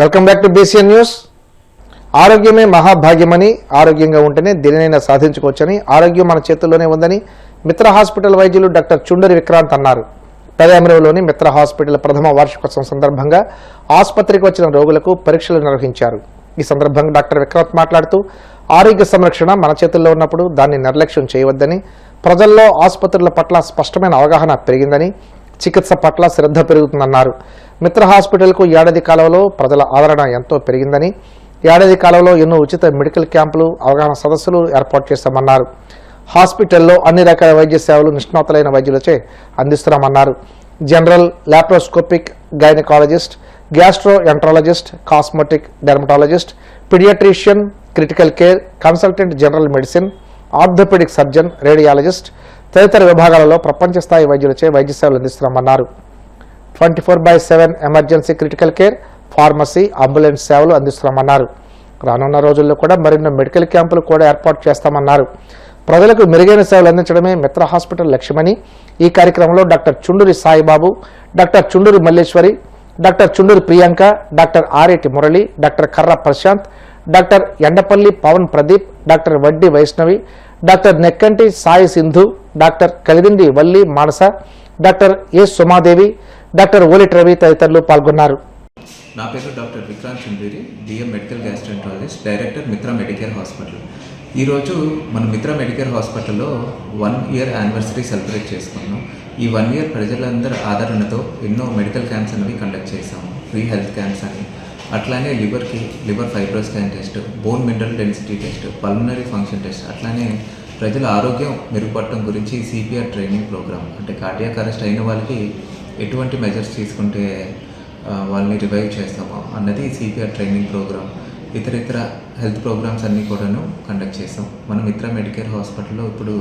Welcome back to BCN news. ఆరోగ్యమే మహాభాగ్యమని, ఆరోగ్యంగా ఉంటేనే దేనినైనా సాధించుకోవచ్చని, ఆరోగ్యం మన చేతుల్లోనే ఉందని మిత్ర హాస్పిటల్ వైద్యులు డాక్టర్ చుండూరి విక్రాంత్ అన్నారు. పెదయమరులోని మిత్ర హాస్పిటల్ ప్రథమ వార్షికోత్సవం సందర్భంగా ఆసుపత్రికి వచ్చిన రోగులకు పరీక్షలు నిర్వహించారు. ఈ సందర్భంగా డాక్టర్ విక్రాంత్ మాట్లాడుతూ ఆరోగ్య సంరక్షణ మన చేతుల్లో ఉన్నప్పుడు దాన్ని నిర్లక్ష్యం చేయవద్దని, ప్రజల్లో ఆసుపత్రుల పట్ల స్పష్టమైన అవగాహన పెరిగిందని, చికిత్స పట్ల శ్రద్ధ పెరుగుతుందన్నారు. మిత్ర హాస్పిటల్కు ఏడాది కాలంలో ప్రజల ఆదరణ ఎంతో పెరిగిందని, ఏడాది కాలంలో ఎన్నో ఉచిత మెడికల్ క్యాంపులు, అవగాహన సదస్సులు ఏర్పాటు చేశామన్నారు. హాస్పిటల్లో అన్ని రకాల వైద్య సేవలు నిష్ణాతులైన వైద్యులచే అందిస్తున్నామన్నారు. General, laparoscopic, gynaecologist, gastroenterologist, cosmetic, dermatologist, paediatrician, critical care, consultant general medicine, orthopaedic surgeon, radiologist తదితర విభాగాలలో ప్రపంచ స్థాయి వైద్యులచే వైద్య సేవలు అందిస్తున్నామన్నారు. 24/7 emergency critical care, pharmacy, ambulance సేవలు అందిస్తున్నామన్నారు. రానున్న రోజుల్లో కూడా మరిన్ని మెడికల్ క్యాంపులు కూడా ఏర్పాటు చేస్తామన్నారు. ప్రజలకు మెరుగైన సేవలు అందించడమే మిత్ర హాస్పిటల్ లక్ష్యమని, ఈ కార్యక్రమంలో doctor Chunduri Saibaba, doctor Chunduri Malleswari, doctor Chunduri Priyanka, doctor Areti Murali, doctor Karra Prashanth, doctor Endapalli Pavan Pradeep, doctor Vaddi Vaishnavi, doctor Nekkanti Sai Sindhu, doctor Kalidindi Valli Manasa, doctor A Sumadevi, doctor ఓలిట్ రవి తదితరులు పాల్గొన్నారు. నా పేరు doctor Vikrant Chunduri, DM medical gastroenterologist, director Mitra medicare hospital. ఈరోజు మన మిత్ర మెడికేర్ హాస్పిటల్లో 1 ఇయర్ యానివర్సరీ సెలబ్రేట్ చేసుకున్నాం. ఈ 1 ఇయర్ ప్రజలందరి ఆదరణతో ఎన్నో మెడికల్ క్యాంప్స్ అనేవి కండక్ట్ చేసాము. ఫ్రీ హెల్త్ క్యాంప్స్ అని, అట్లానే liver fibro scan test, bone mineral density test, pulmonary function test, అట్లానే ప్రజల ఆరోగ్యం మెరుగుపడటం గురించి సిపిఆర్ ట్రైనింగ్ ప్రోగ్రామ్, అంటే కార్డియాక్ అరెస్ట్ అయిన వాళ్ళకి ఎటువంటి మెజర్స్ తీసుకుంటే వాళ్ళని రివైవ్ చేస్తామో అన్నది సిపిఆర్ ట్రైనింగ్ ప్రోగ్రామ్. ఇతర హెల్త్ ప్రోగ్రామ్స్ అన్నీ కూడాను కండక్ట్ చేస్తాం. మన మిత్ర మెడికేర్ హాస్పిటల్లో ఇప్పుడు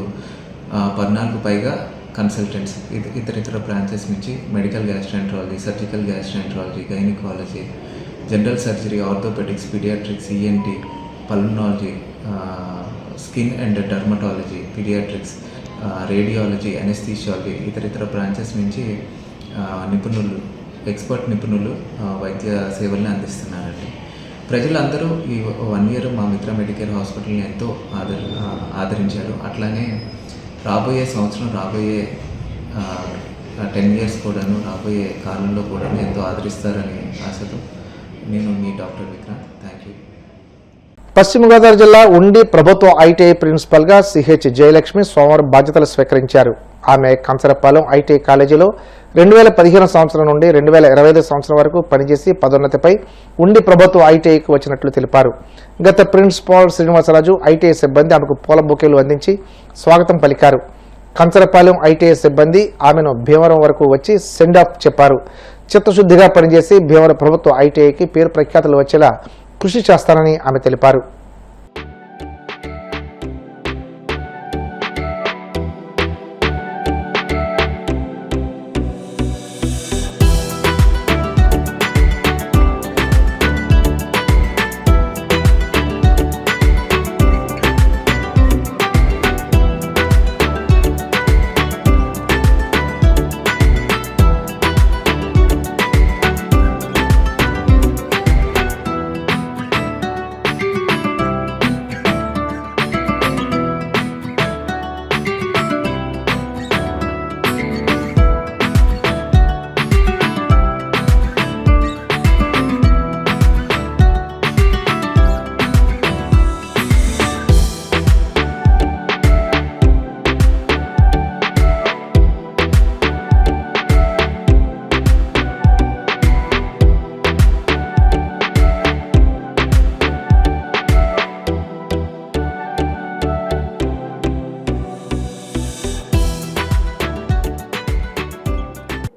14 పైగా కన్సల్టెంట్స్ ఇతర బ్రాంచెస్ నుంచి medical gastroenterology, surgical gastroenterology, gynaecology, general surgery, orthopaedics, paediatrics, ENT, pulmonology, skin and dermatology, paediatrics, radiology, anaesthesiology ఇతర బ్రాంచెస్ నుంచి నిపుణులు, ఎక్స్పర్ట్ నిపుణులు వైద్య సేవల్ని అందిస్తున్నారండి. ప్రజలందరూ ఈ 1 ఇయర్ మా మిత్ర మెడికేర్ హాస్పిటల్ని ఎంతో ఆదరించారు. అట్లానే రాబోయే సంవత్సరం, రాబోయే 10 ఇయర్స్ కూడాను, రాబోయే కాలంలో కూడాను ఎంతో ఆదరిస్తారని ఆశతో నేను మీ డాక్టర్ విక్రాంత్. Thank you. పశ్చిమ గోదావరి జిల్లా ఉండి ప్రభుత్వ ఐటీఐ ప్రిన్సిపల్గా సిహెచ్ జయలక్ష్మి సోమవారం బాధ్యతలు స్వీకరించారు. ఆమె కంచరపాలెం ఐటీఐ కాలేజీలో 2015 సంవత్సరం నుండి 2025 సంవత్సరం వరకు పనిచేసి పదోన్నతిపై ఉండి ప్రభుత్వ ఐటీఐకి వచ్చినట్లు తెలిపారు. గత ప్రిన్సిపాల్ శ్రీనివాసరాజు ఐటీఐ సిబ్బంది ఆమెకు పూల బొకేలు అందించి స్వాగతం పలికారు. కంచరపాలెం ఐటీఐ సిబ్బంది ఆమెను భీమవరం వరకు వచ్చి సెండ్ ఆఫ్ చెప్పారు. చిత్తశుద్ధిగా పనిచేసి భీమవరం ప్రభుత్వ ఐటీఐకి పేరు ప్రఖ్యాతులు వచ్చేలా కృషి చేస్తానని ఆమె తెలిపారు.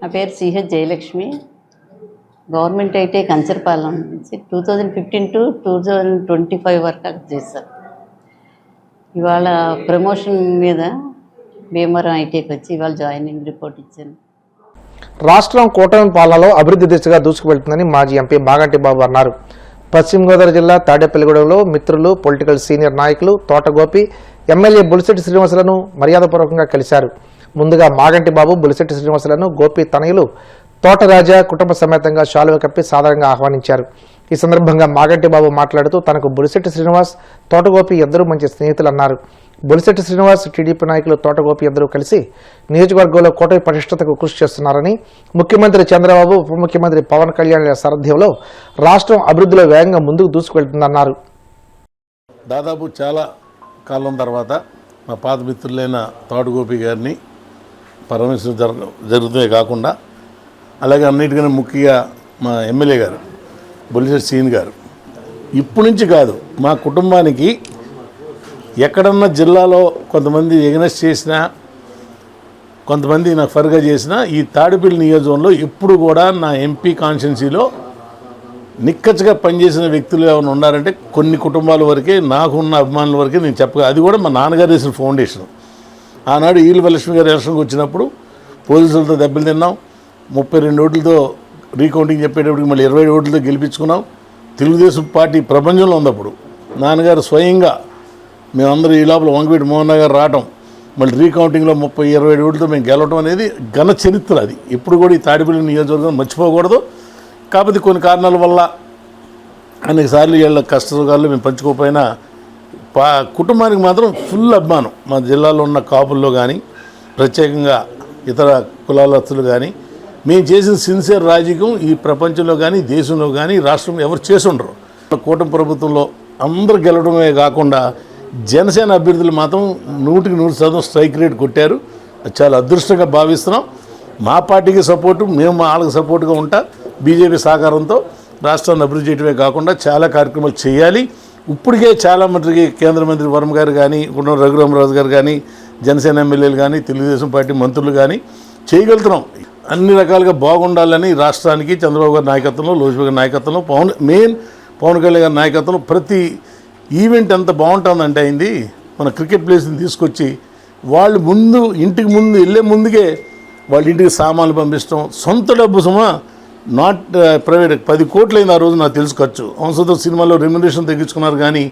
నా పేరు CH Jayalakshmi, government ITI Kancharapalem నుంచి 2015 to 2025 వరకు చేశాను. ఇవాళ ప్రమోషన్ మీద భీమవరం ఐటీఐకి వచ్చి ఇవాళ జాయినింగ్ రిపోర్ట్ ఇచ్చాను. రాష్ట్రం కూటమి పాలనలో అభివృద్ధి దిశగా దూసుకువెళ్తుందని మాజీ ఎంపీ మాగంటి బాబు అన్నారు. పశ్చిమ గోదావరి జిల్లా తాడేపల్లిగూడెంలో మిత్రులు, పొలిటికల్ సీనియర్ నాయకులు తోటగోపి, ఎమ్మెల్యే బులిశెట్టి శ్రీనివాసులను మర్యాదపూర్వకంగా కలిశారు. ముందుగా మాగంటి బాబు, బులిశెట్టి శ్రీనివాసులను గోపి తనయులు తోటరాజా కుటుంబ సమేతంగా శాలువ కప్పి సాదరంగా ఆహ్వానించారు. ఈ సందర్భంగా మాగంటి బాబు మాట్లాడుతూ తనకు బొలిశెట్టి శ్రీనివాస్, తోటగోపి ఇద్దరూ మంచి స్నేహితులన్నారు. బొలిశెట్టి శ్రీనివాస్, టీడీపీ నాయకులు తోటగోపి ఇద్దరూ కలిసి నియోజకవర్గంలో కూటమి పటిష్టతకు కృషి చేస్తున్నారని, ముఖ్యమంత్రి చంద్రబాబు, ఉప ముఖ్యమంత్రి పవన్ కళ్యాణ్ సారథ్యంలో రాష్ట్రం అభివృద్ధిలో వేగంగా ముందుకు దూసుకువెళ్తుందన్నారు. దాదాపు చాలా కాలం తర్వాత మా పాత మిత్రులైన తోటగోపి గారిని పరామర్శించడం జరుగుతుందే కాకుండా, అలాగే అన్నిటికన్నా ముఖ్యంగా మా ఎమ్మెల్యే గారు బొలిశెట్టి శ్రీని గారు ఇప్పటి నుంచి కాదు, మా కుటుంబానికి ఎక్కడన్నా జిల్లాలో కొంతమంది ఎగనెస్ట్ చేసినా, కొంతమంది నాకు ఫర్గా చేసినా, ఈ తాడిపల్లి నియోజకవర్గంలో ఎప్పుడు కూడా నా ఎంపీ కాన్స్టిట్యున్సీలో నిక్కచ్చిగా పనిచేసిన వ్యక్తులు ఏమైనా ఉన్నారంటే కొన్ని కుటుంబాల వరకే, నాకున్న అభిమానుల వరకే నేను చెప్పగా. అది కూడా మా నాన్నగారు వేసిన ఫౌండేషన్. ఆనాడు ఈలవలక్ష్మి గారు ఎలక్షన్కి వచ్చినప్పుడు పోలీసులతో దెబ్బలు తిన్నాం, 32 ఓట్లతో రీకౌంటింగ్ చెప్పేటప్పటికి మళ్ళీ 20 ఓట్లతో గెలిపించుకున్నాం. తెలుగుదేశం పార్టీ ప్రపంచంలో ఉన్నప్పుడు నాన్నగారు స్వయంగా మేమందరూ ఈ లోపల వంగవీటి మోహన్ గారు రావటం, మళ్ళీ రీకౌంటింగ్లో 30-20 ఓట్లతో మేము గెలవటం అనేది ఘన చరిత్ర. అది ఎప్పుడు కూడా ఈ తాడిపల్లి నియోజకవర్గం మర్చిపోకూడదు. కాకపోతే కొన్ని కారణాల వల్ల అనేక సార్లు వీళ్ళ కష్టసుఖాలు మేము పంచుకోకపోయినా కుటుంబానికి మాత్రం ఫుల్ అభిమానం. మా జిల్లాలో ఉన్న కాపుల్లో కానీ, ప్రత్యేకంగా ఇతర కులాలస్తులు కానీ, మేము చేసిన సిన్సియర్ రాజకీయం ఈ ప్రపంచంలో కానీ, దేశంలో కానీ, రాష్ట్రంలో ఎవరు చేసి ఉండరు. కూటమి ప్రభుత్వంలో అందరూ గెలవడమే కాకుండా జనసేన అభ్యర్థులు మాత్రం 100% స్ట్రైక్ రేట్ కొట్టారు. చాలా అదృష్టంగా భావిస్తున్నాం. మా పార్టీకి సపోర్టు, మేము వాళ్ళకి సపోర్టుగా ఉంటా. బీజేపీ సహకారంతో రాష్ట్రాన్ని అభివృద్ధి చేయడమే కాకుండా చాలా కార్యక్రమాలు చేయాలి. ఇప్పటికే చాలా మందికి కేంద్ర మంత్రి వర్మ గారు కానీ, రఘురామరాజు గారు కానీ, జనసేన ఎమ్మెల్యేలు కానీ, తెలుగుదేశం పార్టీ మంత్రులు కానీ చేయగలుగుతున్నాం. అన్ని రకాలుగా బాగుండాలని రాష్ట్రానికి చంద్రబాబు గారి నాయకత్వంలో, లోకేష్ గారి నాయకత్వంలో, పవన్ కళ్యాణ్ గారి నాయకత్వంలో ప్రతి ఈవెంట్ ఎంత బాగుంటుందంటే అయింది. మన క్రికెట్ ప్లేస్ని తీసుకొచ్చి వాళ్ళు ఇంటికి ముందు వెళ్ళే ముందుకే వాళ్ళ ఇంటికి సామాన్లు పంపించడం, సొంత డబ్బు సుమా, నాట్ ప్రైవేట్. 10 కోట్లైంది ఆ రోజు నాకు తెలుసు ఖర్చు. వంశతో సినిమాలో రెమ్యునరేషన్ తగ్గించుకున్నారు కానీ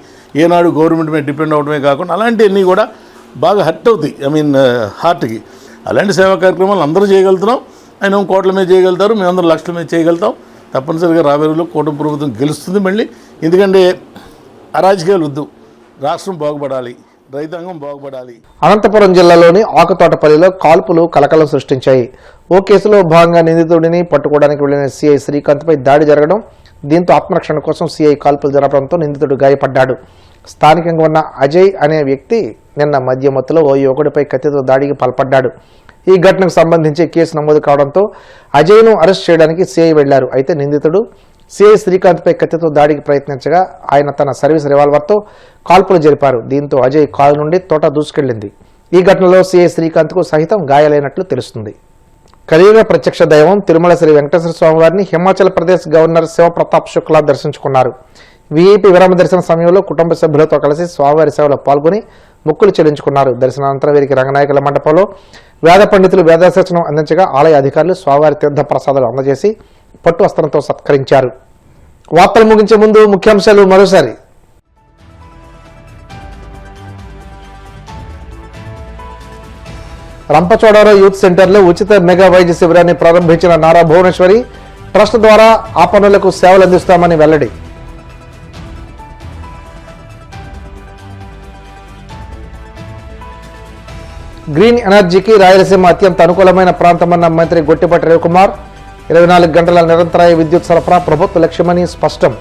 ఏనాడు గవర్నమెంట్ మీద డిపెండ్ అవడమే కాకుండా అలాంటివన్నీ కూడా బాగా హర్ట్ అవుతాయి, హార్ట్కి. అలాంటి సేవా కార్యక్రమాలు అందరూ చేయగలుగుతున్నాం. ఆయన కోట్ల మీద చేయగలుగుతారు, మేమందరం లక్షల మీద చేయగలుగుతాం. తప్పనిసరిగా రాబోయే రోజుల్లో కూటమి ప్రభుత్వం గెలుస్తుంది మళ్ళీ. ఎందుకంటే అరాజకీయాలు వద్దు, రాష్ట్రం బాగుపడాలి, రైతాంగం బాగుపడాలి. అనంతపురం జిల్లాలోని ఆకుతోటపల్లిలో కాల్పులు కలకలం సృష్టించాయి. ఓ కేసులో భాగంగా నిందితుడిని పట్టుకోవడానికి వెళ్లిన సీఐ శ్రీకాంత్పై దాడి జరగడం, దీంతో ఆత్మరక్షణ కోసం సీఐ కాల్పులు జరపడంతో నిందితుడు గాయపడ్డాడు. స్థానికంగా ఉన్న అజయ్ అనే వ్యక్తి నిన్న మధ్యమత్తులో ఓ యువకుడిపై కత్తితో దాడికి పాల్పడ్డాడు. ఈ ఘటనకు సంబంధించి కేసు నమోదు కావడంతో అజయ్ను అరెస్ట్ చేయడానికి సీఐ వెళ్లారు. అయితే నిందితుడు సీఐ శ్రీకాంత్పై కత్తితో దాడికి ప్రయత్నించగా ఆయన తన సర్వీస్ రివాల్వర్తో కాల్పులు జరిపారు. దీంతో అజయ్ కాలు నుండి తోట దూసుకెళ్లింది. ఈ ఘటనలో సీఐ శ్రీకాంత్కు సహితం గాయాలైనట్లు తెలుస్తుంది. కలియుగ ప్రత్యక్ష దైవం తిరుమల శ్రీ వెంకటేశ్వర స్వామి వారిని హిమాచల్ ప్రదేశ్ గవర్నర్ శివప్రతాప్ శుక్లా దర్శించుకున్నారు. వీఐపీ విరామ దర్శన సమయంలో కుటుంబ సభ్యులతో కలిసి స్వామివారి సేవలో పాల్గొని మొక్కులు చెల్లించుకున్నారు. దర్శనానంతరం వీరికి రంగనాయకుల మండపంలో వేద పండితులు వేదాశర్చనం అందించగా ఆలయ అధికారులు స్వామివారి తీర్థ ప్రసాదాలు అందజేసి పట్టు వస్త్రంతో సత్కరించారు. వార్తలు ముగించే ముందు ముఖ్యాంశాలు మరోసారి. రంపచోడవరం యూత్ సెంటర్లో ఉచిత మెగా వైద్య శిబిరాన్ని ప్రారంభించిన నారా భువనేశ్వరి, ట్రస్ట్ ద్వారా ఆ పనులకు సేవలు అందిస్తామని వెల్లడి. గ్రీన్ ఎనర్జీకి రాయలసీమ అత్యంత అనుకూలమైన ప్రాంతమన్న మంత్రి గొట్టిపాటి రవికుమార్, 24 గంటల నిరంతరాయ విద్యుత్ సరఫరా ప్రభుత్వ లక్ష్యమని స్పష్టం.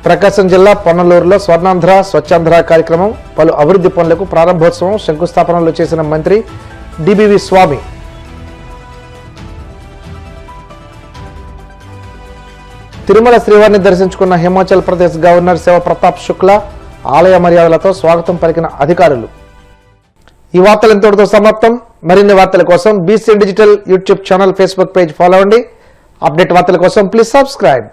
ప్రకాశం జిల్లా పొన్నలూరులో స్వర్ణాంధ్ర స్వచ్ఛాంధ్ర కార్యక్రమం, పలు అభివృద్ధి పనులకు ప్రారంభోత్సవం, శంకుస్థాపనలు చేసిన మంత్రి డిబివి స్వామి. తిరుమల శ్రీవారిని దర్శించుకున్న హిమాచల్ ప్రదేశ్ గవర్నర్ శివప్రతాప్ శుక్లా, ఆలయ మర్యాదలతో స్వాగతం పలికిన అధికారులు. ఈ వార్తలు ఇంతటితో సమాప్తం. మరిన్ని వార్తల కోసం BCN digital YouTube channel, Facebook page follow అవ్వండి. అప్డేట్ వార్తల కోసం ప్లీజ్ సబ్స్క్రైబ్.